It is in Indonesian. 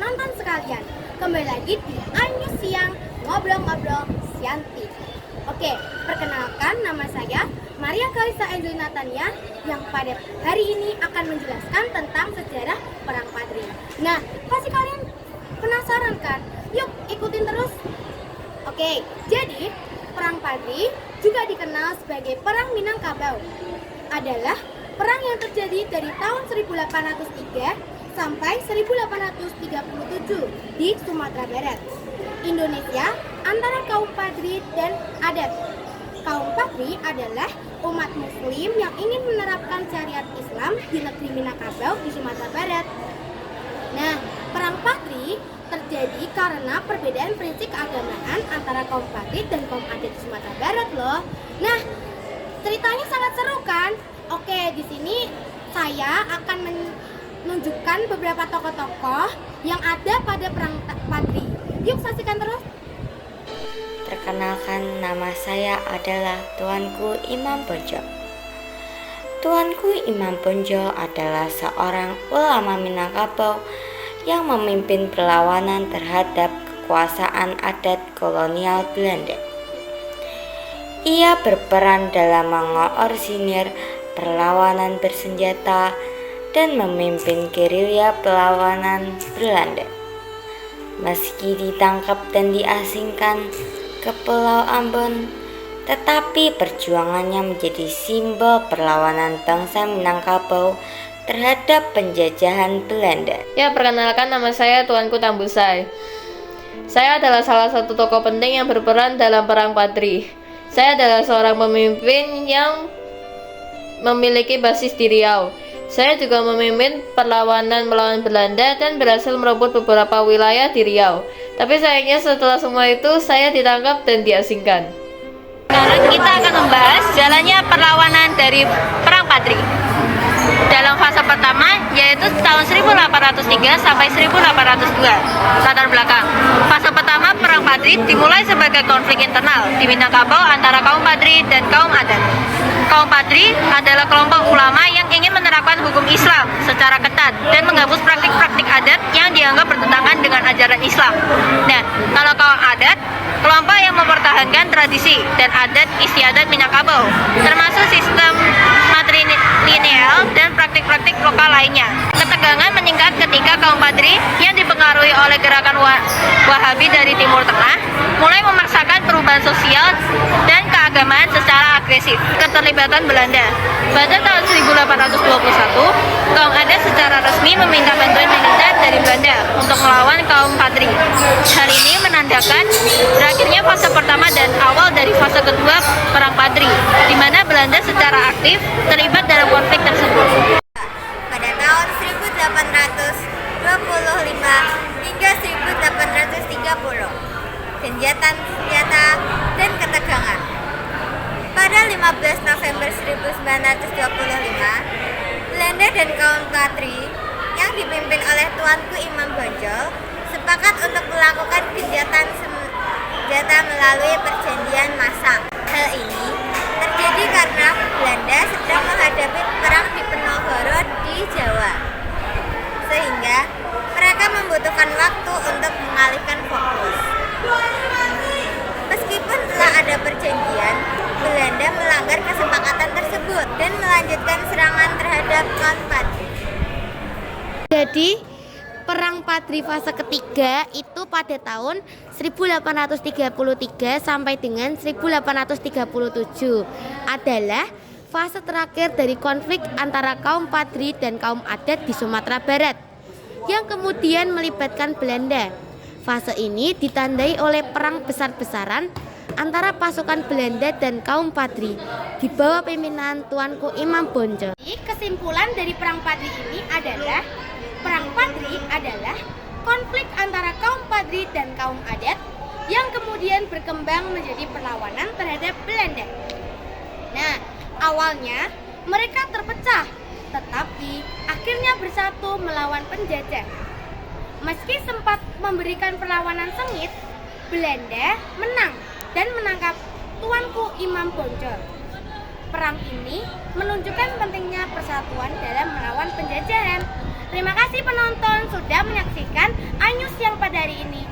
penonton sekalian. Kembali lagi di Anyus Siang Ngobrol-Ngobrol Siang TV. Oke, perkenalkan nama saya Maria Kalisa Angelina Tania yang pada hari ini akan menjelaskan tentang sejarah Perang Padri. Nah, pasti kalian penasaran kan? Yuk ikutin terus. Oke, jadi Perang Padri juga dikenal sebagai Perang Minangkabau. Adalah perang yang terjadi dari tahun 1803 sampai 1837 di Sumatera Barat, Indonesia, antara kaum Padri dan adat. Kaum Padri adalah umat muslim yang ingin menerapkan syariat Islam di negeri Minangkabau di Sumatera Barat. Nah, Perang Padri terjadi karena perbedaan prinsip keagamaan antara kaum Padri dan kaum adat di Sumatera Barat loh. Nah, ceritanya sangat seru kan? Oke, di sini saya akan menunjukkan beberapa tokoh-tokoh yang ada pada Perang Padri. Yuk saksikan terus. Perkenalkan, nama saya adalah Tuanku Imam Bonjol. Tuanku Imam Bonjol adalah seorang ulama Minangkabau yang memimpin perlawanan terhadap kekuasaan adat kolonial Belanda. Ia berperan dalam mengorganisir perlawanan bersenjata dan memimpin gerilya perlawanan Belanda. Meski ditangkap dan diasingkan ke Pulau Ambon, tetapi perjuangannya menjadi simbol perlawanan bangsa Minangkabau terhadap penjajahan Belanda. Ya, perkenalkan, nama saya Tuanku Tambusai. Saya adalah salah satu tokoh penting yang berperan dalam Perang Padri. Saya adalah seorang pemimpin yang memiliki basis di Riau. Saya juga memimpin perlawanan melawan Belanda dan berhasil merebut beberapa wilayah di Riau. Tapi sayangnya setelah semua itu saya ditangkap dan diasingkan. Sekarang kita akan membahas jalannya perlawanan dari Perang Padri. Dalam fase pertama yaitu tahun 1803 sampai 1802. Latar belakang. Fase pertama Perang Padri dimulai sebagai konflik internal di Minangkabau antara kaum Padri dan kaum adat. Kaum Padri adalah kelompok ulama yang ingin menerapkan hukum Islam secara ketat dan menghapus praktik-praktik adat yang dianggap bertentangan dengan ajaran Islam. Nah, kalau kaum adat, kelompok yang mempertahankan tradisi dan adat istiadat Minangkabau, termasuk sistem matrilineal dan praktik-praktik lokal lainnya. Ketegangan meningkat ketika kaum Padri yang dipengaruhi oleh gerakan Wahabi dari Timur Tengah mulai memaksakan perubahan sosial dan keagamaan secara agresif. Keterlibatan Belanda. Pada tahun 1821, kaum adat secara resmi meminta bantuan militer dari Belanda untuk melawan kaum Padri. Hal ini menandakan berakhirnya fase pertama dan awal dari fase kedua Perang Padri, di mana Belanda secara aktif terlibat dalam konflik tersebut. Pada tahun 1825 hingga 1830, genjatan senjata dan ketegangan. Pada 15 November 1925, Belanda dan kaum Padri yang dipimpin oleh Tuanku Imam Bonjol sepakat untuk melakukan genjatan senjata melalui perjanjian Masang. Hal ini terjadi karena Belanda sedang menghadapi perang di Penogoro di Jawa, sehingga mereka membutuhkan waktu untuk mengalihkan fokus. Meskipun telah ada perjanjian, Belanda melanggar kesepakatan tersebut dan melanjutkan serangan terhadap kaum Padri. Jadi, Perang Padri fase ketiga itu pada tahun 1833 sampai dengan 1837 adalah fase terakhir dari konflik antara kaum Padri dan kaum adat di Sumatera Barat yang kemudian melibatkan Belanda. Fase ini ditandai oleh perang besar-besaran antara pasukan Belanda dan kaum Padri di bawah pimpinan Tuanku Imam Bonjol. Kesimpulan dari Perang Padri ini adalah Perang Padri adalah konflik antara kaum Padri dan kaum adat yang kemudian berkembang menjadi perlawanan terhadap Belanda. Nah, awalnya mereka terpecah, tetapi akhirnya bersatu melawan penjajah. Meski sempat memberikan perlawanan sengit, Belanda menang dan menangkap Tuanku Imam Bonjol. Perang ini menunjukkan pentingnya persatuan dalam melawan penjajahan. Terima kasih penonton. sudah menyaksikan iNews yang pada hari ini.